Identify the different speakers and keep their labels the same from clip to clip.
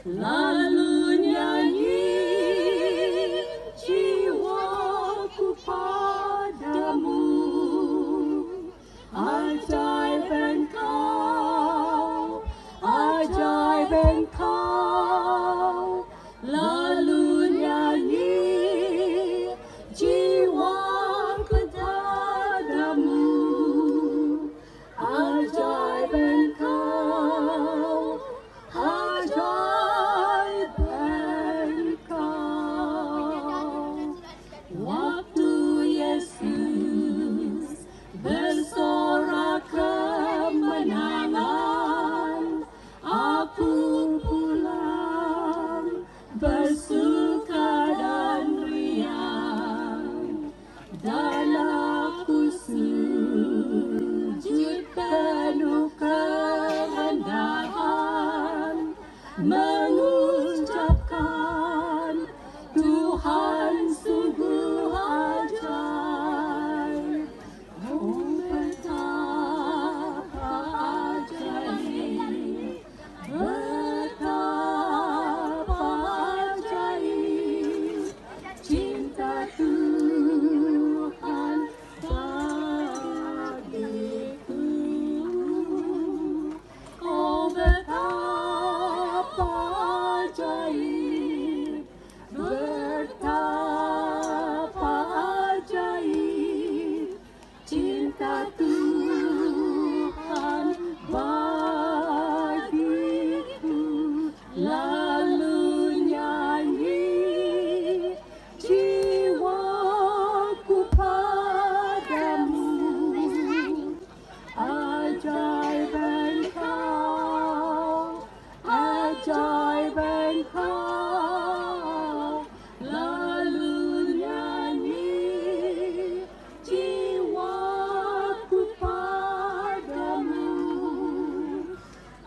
Speaker 1: lalu nyanyi jiwaku padamu. Ajaib engkau, ajaib engkau, lalu nyanyi jiwaku padamu. Ajaib engkau, ajaib engkau. Waktu Yesus bersorak kemenangan, aku pulang bersuka dan riang, dan aku sujud penuh kerendahan, mengucapkan Tuhan sungguh ajaib. Oh betapa ajaib, betapa ajaib cinta Tuhan bagiku. Oh betapa ajaib, betapa ajaib cinta Tuhan bagiku. Lalu nyanyi jiwaku padamu. Ajaib engkau, ajaib engkau, lalu nyanyi jiwaku padamu.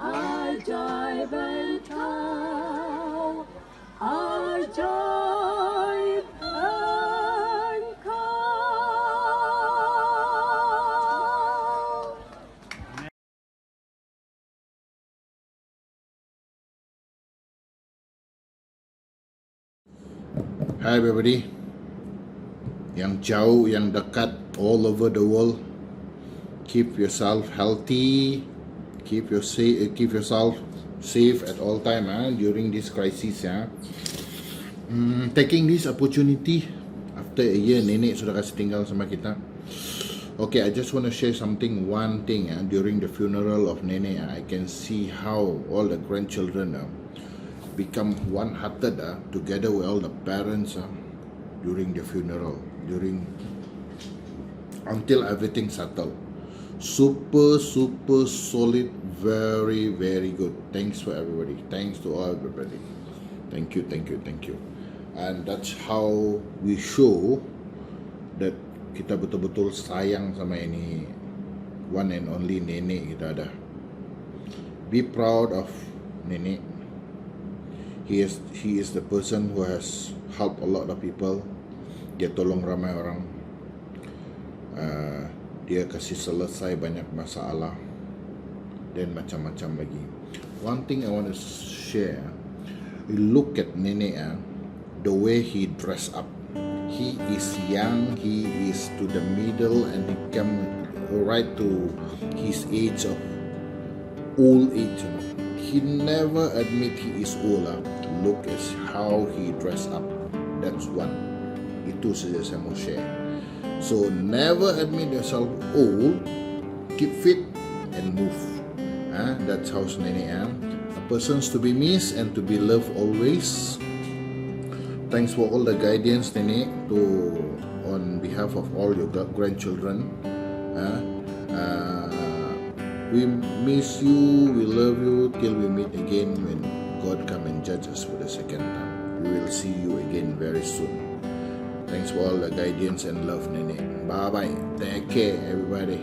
Speaker 1: Ajaib engkau, ajaib engkau.
Speaker 2: Hi everybody, yang jauh, yang dekat, all over the world, keep yourself healthy, keep yourself safe at all time during this crisis taking this opportunity after a year nenek sudah kasih tinggal sama kita. Okay, I just want to share something, one thing during the funeral of nenek. I can see how all the grandchildren become one-hearted together with all the parents during the funeral, until everything settled. Super solid, very good. Thanks for everybody, thanks to all everybody. Thank you. And that's how we show that kita betul-betul sayang sama ini one and only nenek kita ada. Be proud of nenek. He is the person who has helped a lot of people. Dia tolong ramai orang. Dia kasih selesai banyak masalah dan macam-macam lagi. One thing I want to share, look at nenek, the way he dress up. He is young, he is to the middle, and he come right to his age of old age. He never admit he is old. Look at how he dress up. That's one. Itu saja saya mau share. So never admit yourself old. Keep fit and move. That's how nenek. A person's to be missed and to be loved always. Thanks for all the guidance, nenek, on behalf of all your grandchildren. We miss you, we love you till we meet again when God come and judge us for the second time. We will see you again very soon. Thanks for all the guidance and love, nenek. Bye-bye. Take care, everybody.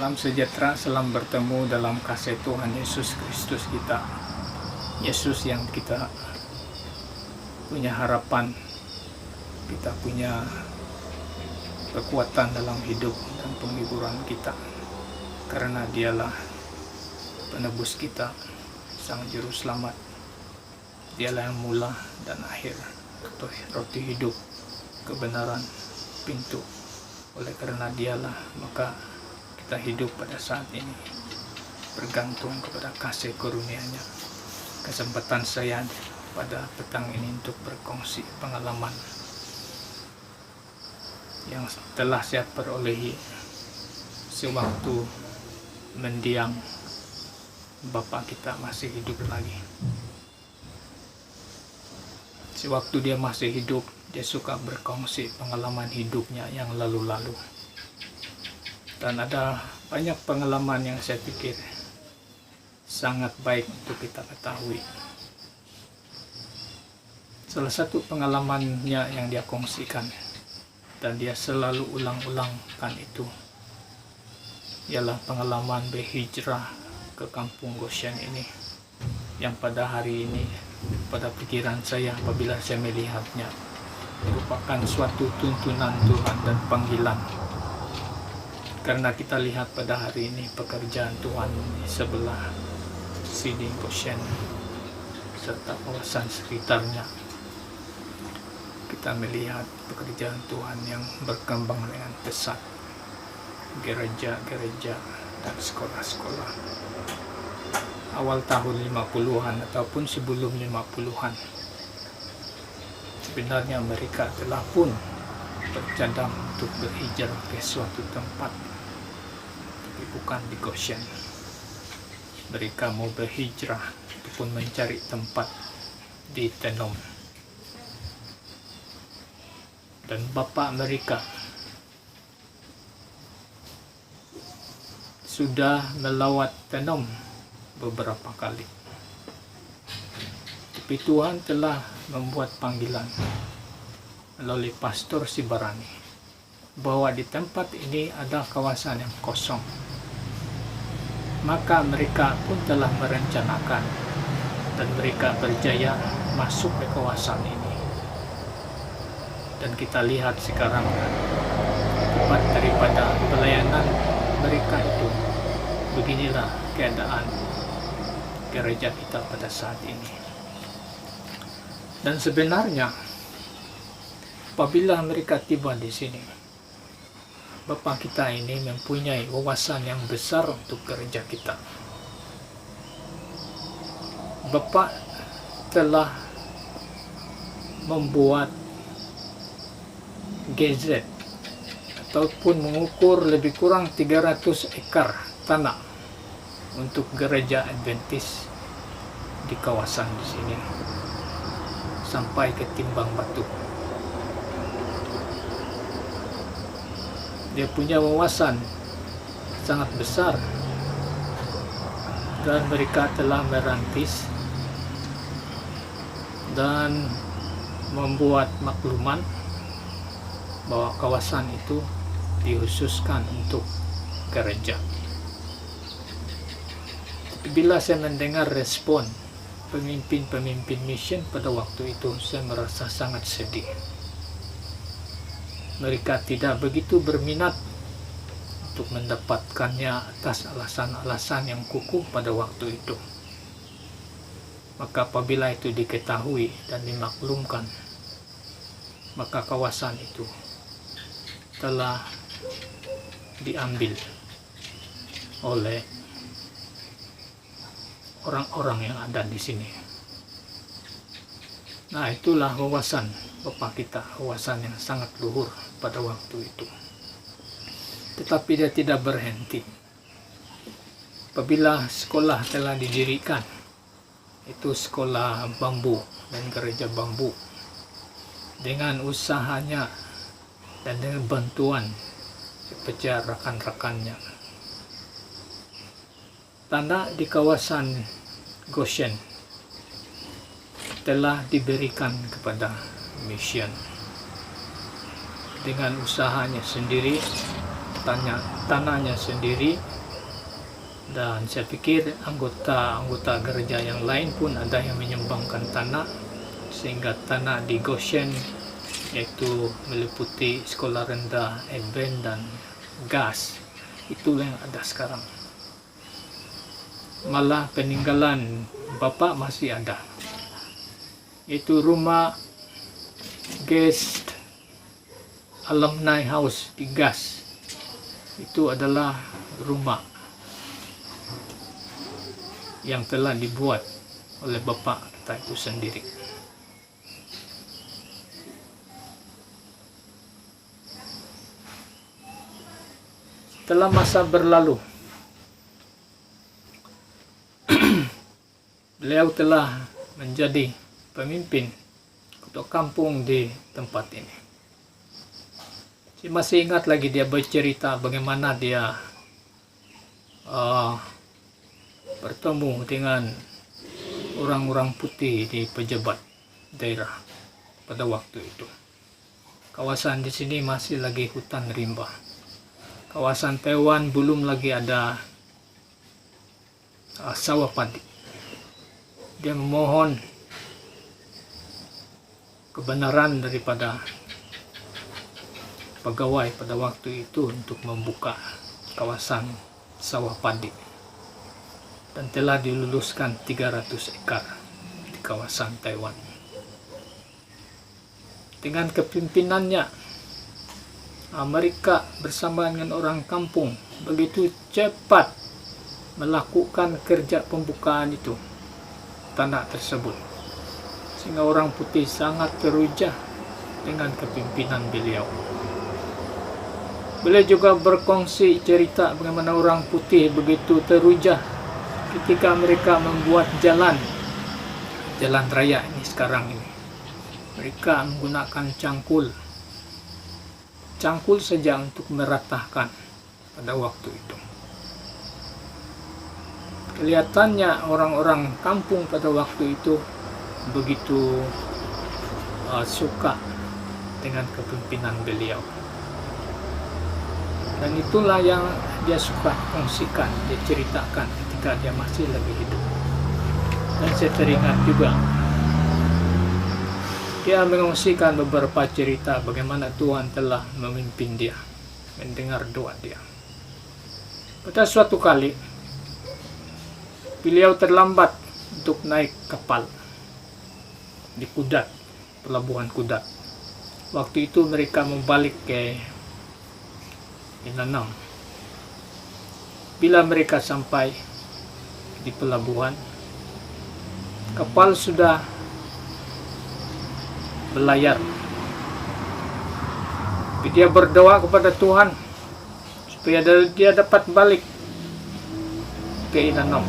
Speaker 3: Salam sejahtera, salam bertemu dalam kasih Tuhan Yesus Kristus kita. Yesus yang kita punya harapan, kita punya kekuatan dalam hidup dan penghiburan kita. Karena dialah penebus kita, Sang Juru Selamat. Dialah yang mula dan akhir, roti hidup, kebenaran, pintu. Oleh karena dialah, maka kita hidup pada saat ini bergantung kepada kasih karunia-Nya. Kesempatan saya pada petang ini untuk berkongsi pengalaman yang telah saya perolehi sewaktu mendiang Bapak kita masih hidup lagi. Sewaktu dia masih hidup, dia suka berkongsi pengalaman hidupnya yang lalu-lalu. Dan ada banyak pengalaman yang saya pikir sangat baik untuk kita ketahui. Salah satu pengalamannya yang dia kongsikan dan dia selalu ulang-ulangkan itu ialah pengalaman berhijrah ke kampung Goshen ini, yang pada hari ini pada pikiran saya apabila saya melihatnya merupakan suatu tuntunan Tuhan dan panggilan. Karena kita lihat pada hari ini pekerjaan Tuhan di sebelah sini Goshen serta kawasan sekitarnya. Kita melihat pekerjaan Tuhan yang berkembang dengan pesat. Gereja-gereja dan sekolah-sekolah. Awal tahun 50-an ataupun sebelum 50-an. Sebenarnya mereka telah pun bercadang untuk berhijrah ke suatu tempat. Bukan di Goshen. Mereka mau berhijrah ataupun mencari tempat di Tenom. Dan bapak mereka sudah melawat Tenom beberapa kali. Tapi Tuhan telah membuat panggilan melalui pastor Sibarani bahwa di tempat ini ada kawasan yang kosong. Maka mereka pun telah merencanakan dan mereka berjaya masuk ke kawasan ini. Dan kita lihat sekarang akibat daripada pelayanan mereka itu, beginilah keadaan gereja kita pada saat ini. Dan sebenarnya apabila mereka tiba di sini, Bapak kita ini mempunyai wawasan yang besar untuk gereja kita. Bapak telah membuat GZ ataupun mengukur lebih kurang 300 ekar tanah untuk gereja Adventist di kawasan di sini sampai ke Timbang Batu. Dia punya wawasan sangat besar dan mereka telah merantis dan membuat makluman bahwa kawasan itu dikhususkan untuk gereja. Bila saya mendengar respon pemimpin-pemimpin mission pada waktu itu, saya merasa sangat sedih. Mereka tidak begitu berminat untuk mendapatkannya atas alasan-alasan yang kukuh pada waktu itu. Maka apabila itu diketahui dan dimaklumkan, maka kawasan itu telah diambil oleh orang-orang yang ada di sini. Nah, itulah wawasan Bapak kita, wawasan yang sangat luhur pada waktu itu. Tetapi dia tidak berhenti. Apabila sekolah telah didirikan, itu sekolah bambu dan gereja bambu, dengan usahanya dan dengan bantuan pekerja rekan-rekannya, tanah di kawasan Goshen telah diberikan kepada mission dengan usahanya sendiri, tanahnya sendiri, Dan saya pikir anggota gereja yang lain pun ada yang menyumbangkan tanah, sehingga tanah di Goshen, yaitu meliputi sekolah rendah, Advent dan gas, itu yang ada sekarang. Malah peninggalan Bapak masih ada, yaitu rumah guest alumni house di gas. Itu adalah rumah yang telah dibuat oleh Bapak kita itu sendiri. Setelah masa berlalu, beliau telah menjadi pemimpin ketua kampung di tempat ini. Saya masih ingat lagi dia bercerita bagaimana dia bertemu dengan orang-orang putih di pejabat daerah pada waktu itu. Kawasan di sini masih lagi hutan rimba. Kawasan Taiwan belum lagi ada sawah padi. Dia memohon kebenaran daripada pegawai pada waktu itu untuk membuka kawasan sawah padi, dan telah diluluskan 300 ekar di kawasan Taiwan. Dengan kepimpinannya, mereka bersama dengan orang kampung begitu cepat melakukan kerja pembukaan itu tanah tersebut, sehingga orang putih sangat teruja dengan kepimpinan beliau. Beliau juga berkongsi cerita bagaimana orang putih begitu teruja ketika mereka membuat jalan raya ini sekarang ini. Mereka menggunakan cangkul saja untuk meratakan pada waktu itu. Kelihatannya orang-orang kampung pada waktu itu begitu suka dengan kepemimpinan beliau. Dan itulah yang dia suka kongsikan, dia ceritakan ketika dia masih lagi hidup. Dan saya teringat juga dia mengungsikan beberapa cerita bagaimana Tuhan telah memimpin dia, mendengar doa dia. Pada suatu kali, beliau terlambat untuk naik kapal di Kudat, pelabuhan Kudat. Waktu itu mereka membalik ke Inanam. Bila mereka sampai di pelabuhan, kapal sudah berlayar. Dia berdoa kepada Tuhan supaya dia dapat balik ke Inanam.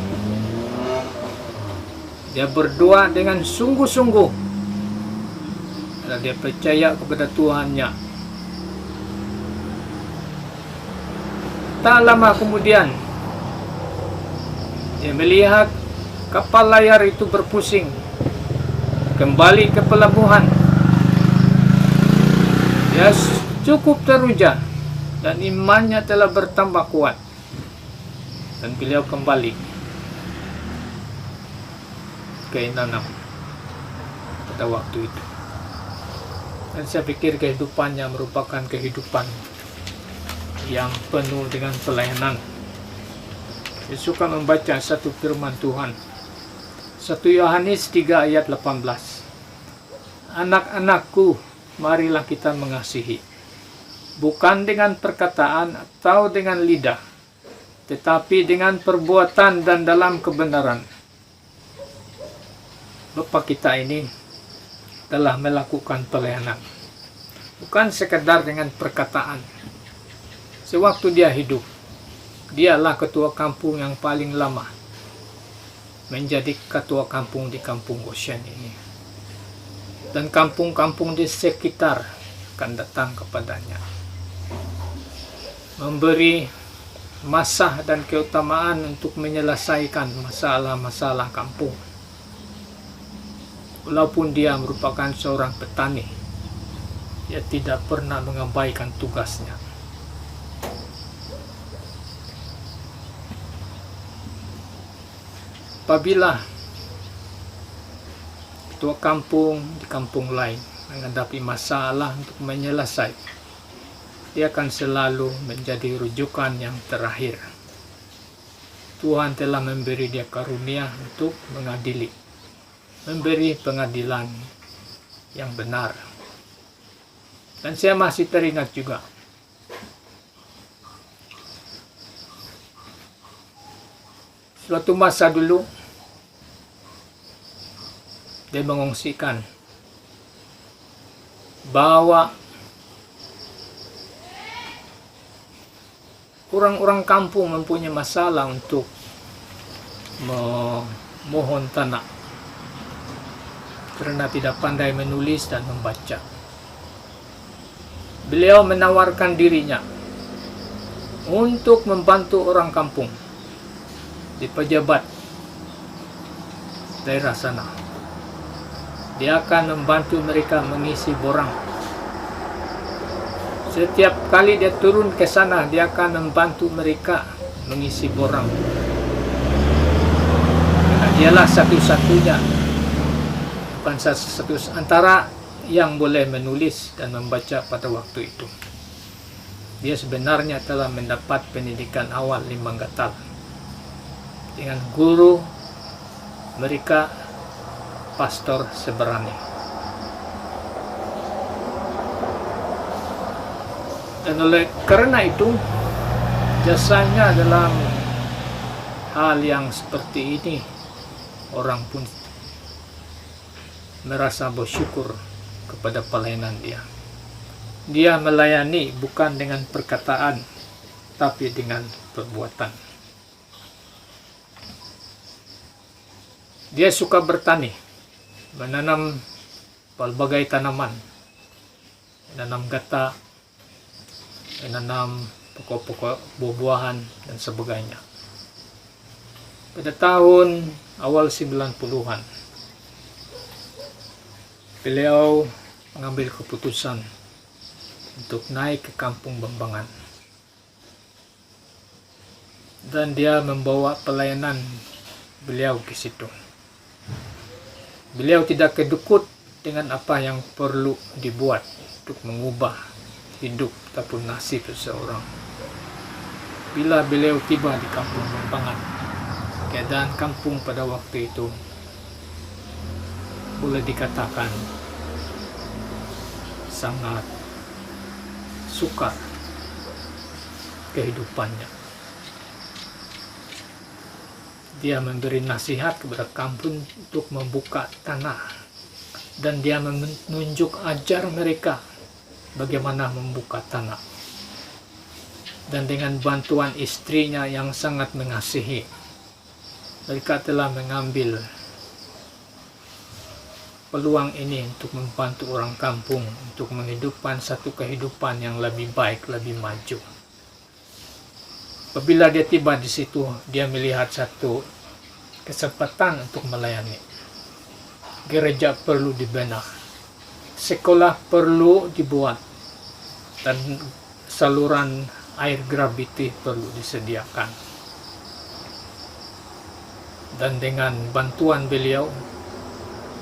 Speaker 3: Dia berdoa dengan sungguh-sungguh karena dia percaya kepada Tuhannya. Tak lama kemudian dia melihat kapal layar itu berpusing kembali ke pelabuhan. Dia cukup teruja dan imannya telah bertambah kuat, dan beliau kembali ke Inanam pada waktu itu. Dan saya pikir kehidupannya merupakan kehidupan yang penuh dengan pelayanan. Saya suka membaca satu firman Tuhan, 1 Yohanes 3 ayat 18. Anak-anakku, marilah kita mengasihi, bukan dengan perkataan atau dengan lidah, tetapi dengan perbuatan dan dalam kebenaran. Bapa kita ini telah melakukan pelayanan, bukan sekedar dengan perkataan. Sewaktu dia hidup, dialah ketua kampung yang paling lama menjadi ketua kampung di kampung Goshen ini. Dan kampung-kampung di sekitar akan datang kepadanya, memberi masa dan keutamaan untuk menyelesaikan masalah-masalah kampung. Walaupun dia merupakan seorang petani, dia tidak pernah mengabaikan tugasnya. apabila ketua kampung di kampung lain menghadapi masalah untuk menyelesai, dia akan selalu menjadi rujukan yang terakhir. Tuhan telah memberi dia karunia untuk mengadili, memberi pengadilan yang benar. Dan saya masih teringat juga suatu masa dulu dia mengungsikan bahwa orang-orang kampung mempunyai masalah untuk memohon tanah karena tidak pandai menulis dan membaca. Beliau menawarkan dirinya untuk membantu orang kampung di pejabat daerah sana. Dia akan membantu mereka mengisi borang. Setiap kali dia turun ke sana, dia akan membantu mereka mengisi borang. Karena dialah satu-satunya, bukan satu antara yang boleh menulis dan membaca pada waktu itu. Dia sebenarnya telah mendapat pendidikan awal di Manggatal dengan guru mereka, Pastor Seberani. Dan oleh karena itu, jasanya dalam hal yang seperti ini, orang pun merasa bersyukur kepada pelayanan dia. Dia melayani bukan dengan perkataan, tapi dengan perbuatan. Dia suka bertani, menanam pelbagai tanaman, menanam gata, menanam pokok-pokok buah-buahan dan sebagainya. Pada tahun awal 90-an, beliau mengambil keputusan untuk naik ke kampung Bambangan. Dan dia membawa pelayanan beliau ke situ. Beliau tidak kedukut dengan apa yang perlu dibuat untuk mengubah hidup ataupun nasib seseorang. Bila beliau tiba di kampung Bambangan, keadaan kampung pada waktu itu boleh dikatakan sangat sukar kehidupannya. Dia memberi nasihat kepada kampung untuk membuka tanah, dan dia menunjuk ajar mereka bagaimana membuka tanah. Dan dengan bantuan istrinya yang sangat mengasihi, mereka telah mengambil peluang ini untuk membantu orang kampung untuk menghidupkan satu kehidupan yang lebih baik, lebih maju. Apabila dia tiba di situ, dia melihat satu kesempatan untuk melayani. Gereja perlu dibina, sekolah perlu dibuat, dan saluran air graviti perlu disediakan. Dan dengan bantuan beliau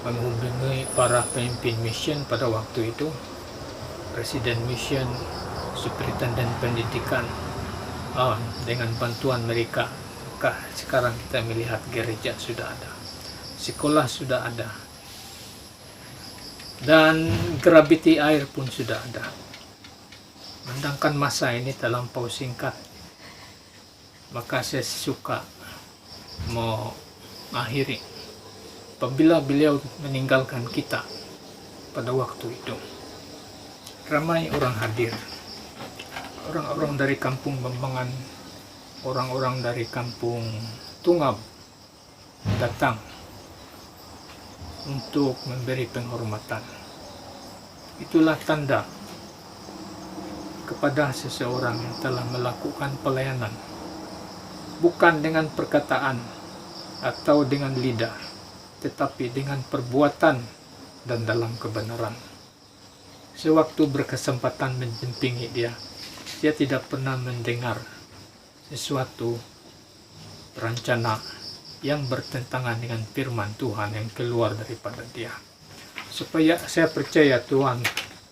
Speaker 3: menghubungi para pemimpin mission pada waktu itu, Presiden Mission, Superintenden Pendidikan, dengan bantuan mereka, maka sekarang kita melihat gereja sudah ada, sekolah sudah ada, dan graviti air pun sudah ada. Sedangkan masa ini terlampau singkat, maka saya suka mengakhiri apabila beliau meninggalkan kita pada waktu itu. Ramai orang hadir, orang-orang dari kampung Bambangan, orang-orang dari kampung Tungab datang untuk memberi penghormatan. Itulah tanda kepada seseorang yang telah melakukan pelayanan bukan dengan perkataan atau dengan lidah, tetapi dengan perbuatan dan dalam kebenaran. Sewaktu berkesempatan mendampingi dia tidak pernah mendengar sesuatu rencana yang bertentangan dengan firman Tuhan yang keluar daripada dia. Supaya saya percaya Tuhan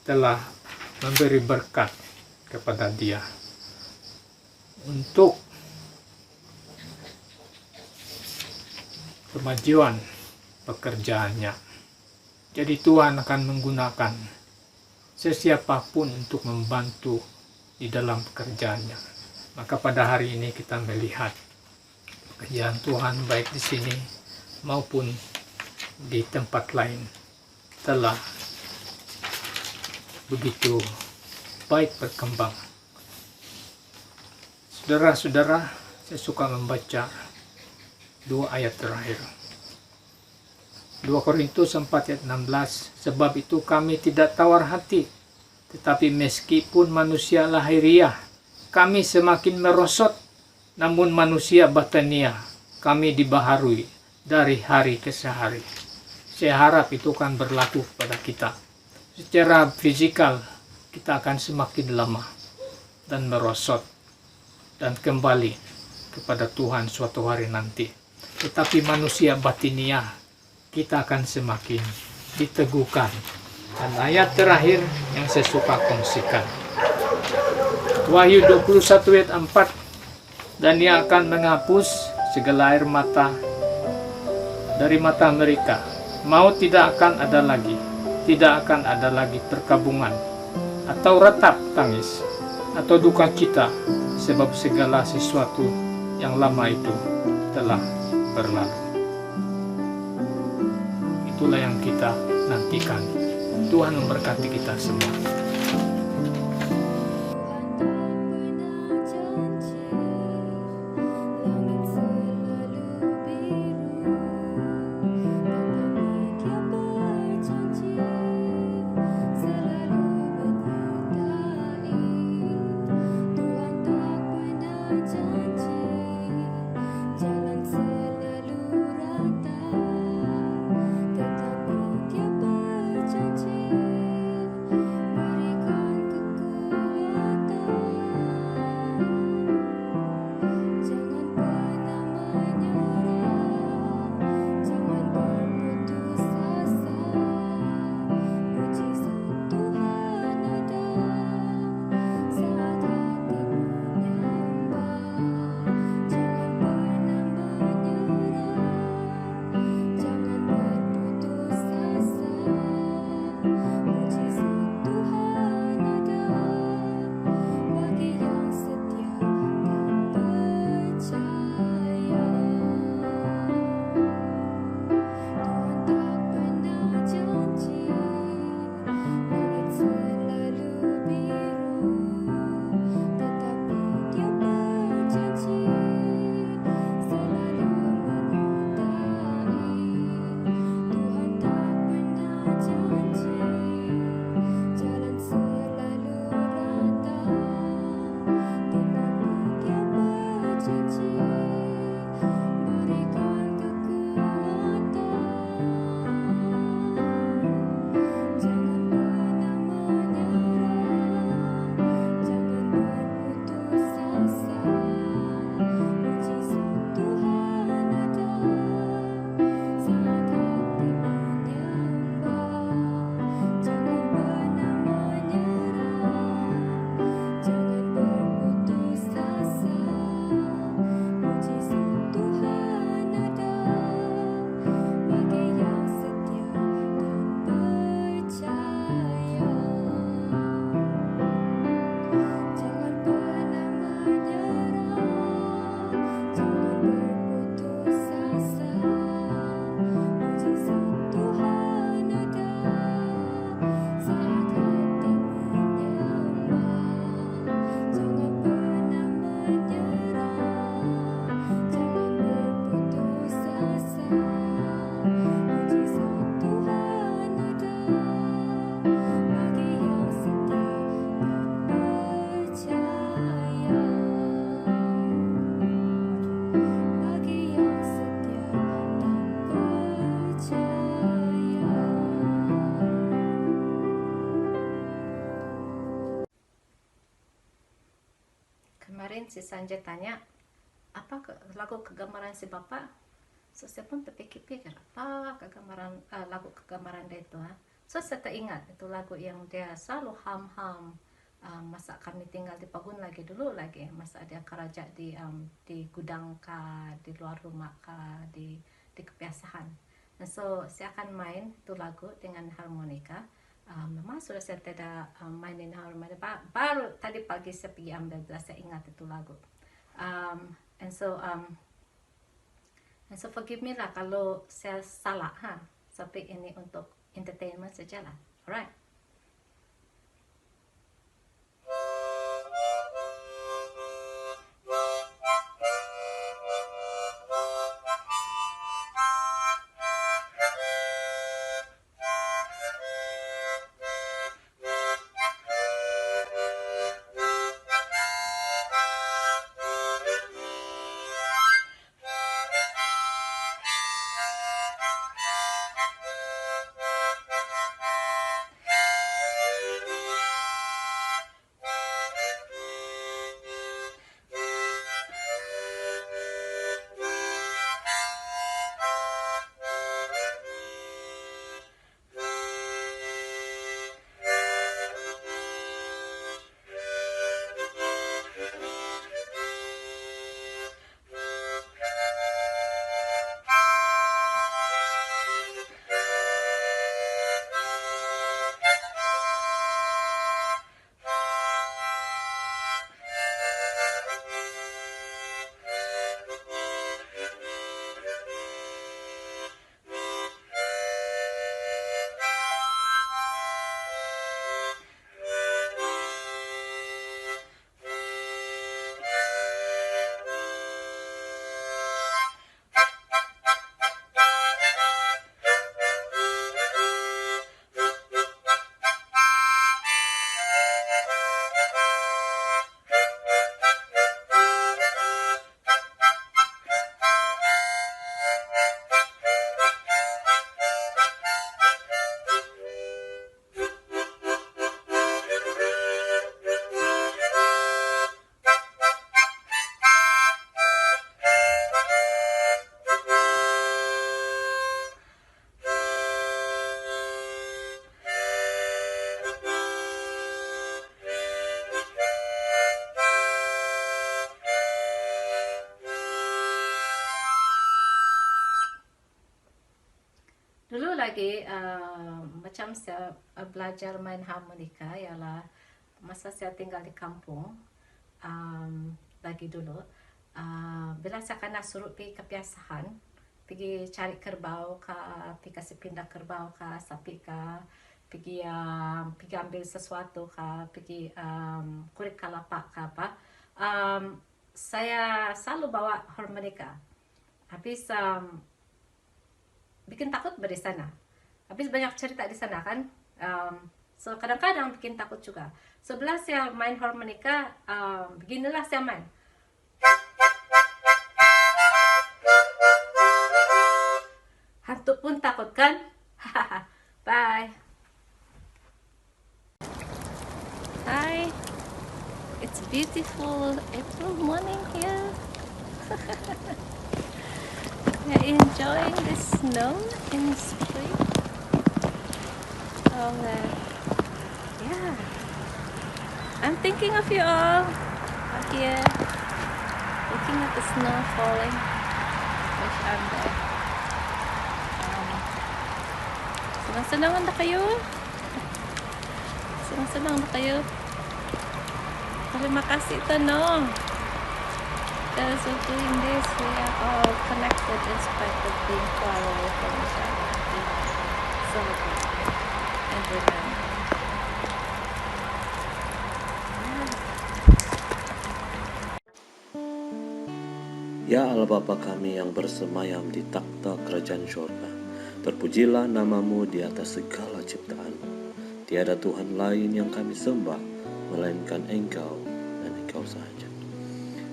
Speaker 3: telah memberi berkat kepada dia untuk kemajuan pekerjaannya. Jadi Tuhan akan menggunakan sesiapapun untuk membantu di dalam pekerjaannya. Maka pada hari ini kita melihat pekerjaan Tuhan baik di sini maupun di tempat lain telah begitu baik berkembang. Saudara-saudara, saya suka membaca 2 ayat terakhir. 2 Korintus 4 ayat 16, sebab itu kami tidak tawar hati, tetapi meskipun manusia lahiriah, kami semakin merosot, namun manusia batania, kami dibaharui dari hari ke hari. Saya harap itu kan berlaku pada kita. Secara fisikal, kita akan semakin lemah dan merosot dan kembali kepada Tuhan suatu hari nanti. Tetapi manusia batinia, kita akan semakin diteguhkan. Dan ayat terakhir yang saya suka kongsikan, Wahyu 21 ayat 4, dan Dia akan menghapus segala air mata dari mata mereka. Maut tidak akan ada lagi, tidak akan ada lagi perkabungan, atau ratap tangis, atau duka cita, sebab segala sesuatu yang lama itu telah berlalu. Itulah yang kita nantikan. Tuhan memberkati kita semua.
Speaker 4: Kemarin si Sanjay tanya, apa lagu kegambaran si Bapak? So saya pun terpikir-pikir apa kegemaran lagu kegemaran dia itu. So saya teringat itu lagu yang dia selalu ham-ham masa kami tinggal di Pagun lagi dulu lagi, masa dia kerja di gudang kah, di luar rumah kah, di kebiasaan. Dan so saya akan main itu lagu dengan harmonika. Memang sudah saya tidak mainin harmonika, baru tadi pagi saya pergi ambil belas, saya ingat itu lagu. And so forgive me lah kalau saya salah tapi ini untuk entertainment saja lah. Alright. Dulu lagi macam saya belajar main harmonika ialah masa saya tinggal di kampung lagi dulu. Bila saya kena suruh pergi kebiasaan, pergi cari kerbau kah, pergi kasih pindah kerbau kah, sapi kah, pergi ambil sesuatu kah, pergi kulit kelapa kah apa, saya selalu bawa harmonika. Habis bikin takut di sana. Habis banyak cerita di sana kan. So kadang-kadang bikin takut juga. Sebelah saya main harmonika, beginilah saya main. Hantu pun takut kan? Bye. Hi. It's beautiful April morning here. We're enjoying the snow in spring. Oh, yeah. I'm thinking of you all out here, looking at the snow falling. Wish I'm there. Senang-senang na kayo? Senang-senang na kayo? Terima kasih Tanong. Because of doing this, we are all connected in spite of being far away from each other. We celebrate and remember.
Speaker 5: Ya Allah Bapa kami yang bersemayam di takhta kerajaan syurga, terpujilah namamu di atas segala ciptaan. Tiada Tuhan lain yang kami sembah, melainkan Engkau dan Engkau sahaja.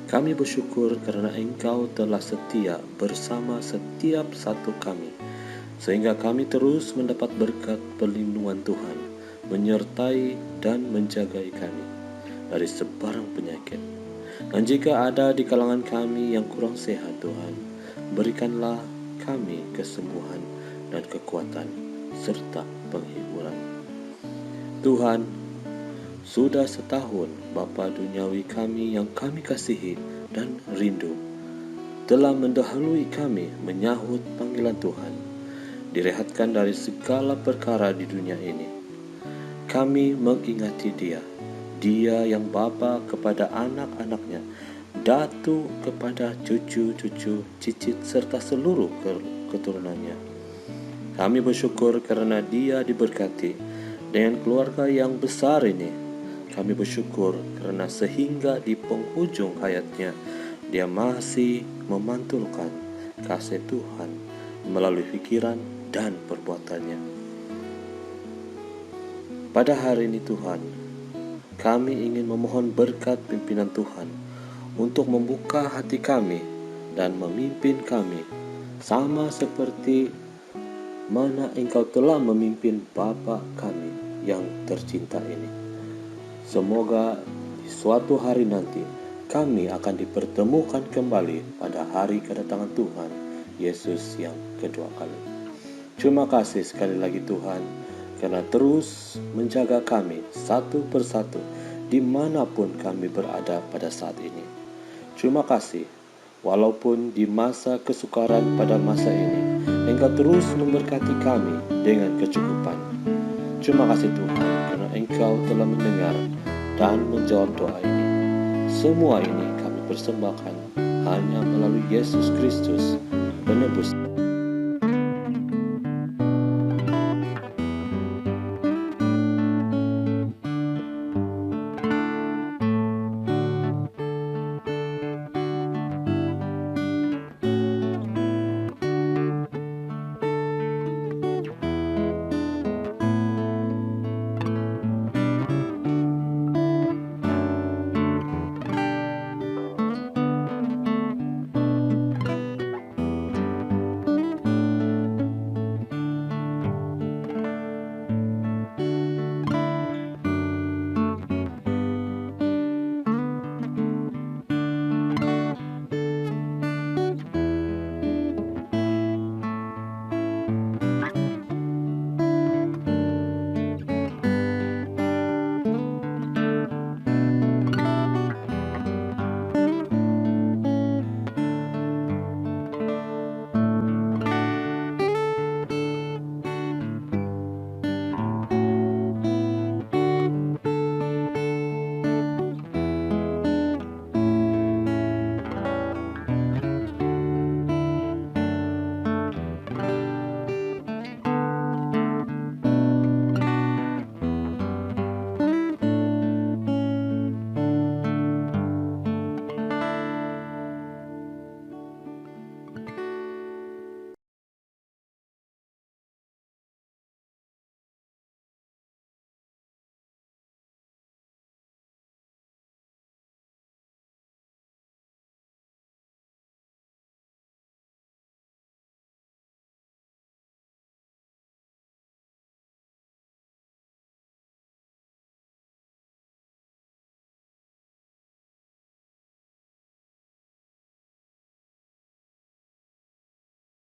Speaker 5: Kami bersyukur karena Engkau telah setia bersama setiap satu kami, sehingga kami terus mendapat berkat perlindungan Tuhan, menyertai dan menjagai kami dari sebarang penyakit. Dan jika ada di kalangan kami yang kurang sehat Tuhan, berikanlah kami kesembuhan dan kekuatan serta penghiburan. Tuhan, sudah setahun Bapa duniawi kami yang kami kasihi dan rindu telah mendahului kami menyahut panggilan Tuhan, direhatkan dari segala perkara di dunia ini. Kami mengingati Dia yang Bapa kepada anak-anaknya, datu kepada cucu-cucu, cicit serta seluruh keturunannya. Kami bersyukur karena Dia diberkati dengan keluarga yang besar ini. Kami bersyukur karena sehingga di penghujung hayatnya Dia masih memantulkan kasih Tuhan melalui pikiran dan perbuatannya. Pada hari ini Tuhan, kami ingin memohon berkat pimpinan Tuhan untuk membuka hati kami dan memimpin kami sama seperti mana Engkau telah memimpin Bapa kami yang tercinta ini. Semoga di suatu hari nanti kami akan dipertemukan kembali pada hari kedatangan Tuhan Yesus yang kedua kali. Terima kasih sekali lagi Tuhan, karena terus menjaga kami satu persatu dimanapun kami berada pada saat ini. Terima kasih, walaupun di masa kesukaran pada masa ini, Engkau terus memberkati kami dengan kecukupan. Terima kasih Tuhan, karena Engkau telah mendengar dan menjawab doa ini. Semua ini kami persembahkan hanya melalui Yesus Kristus, penebus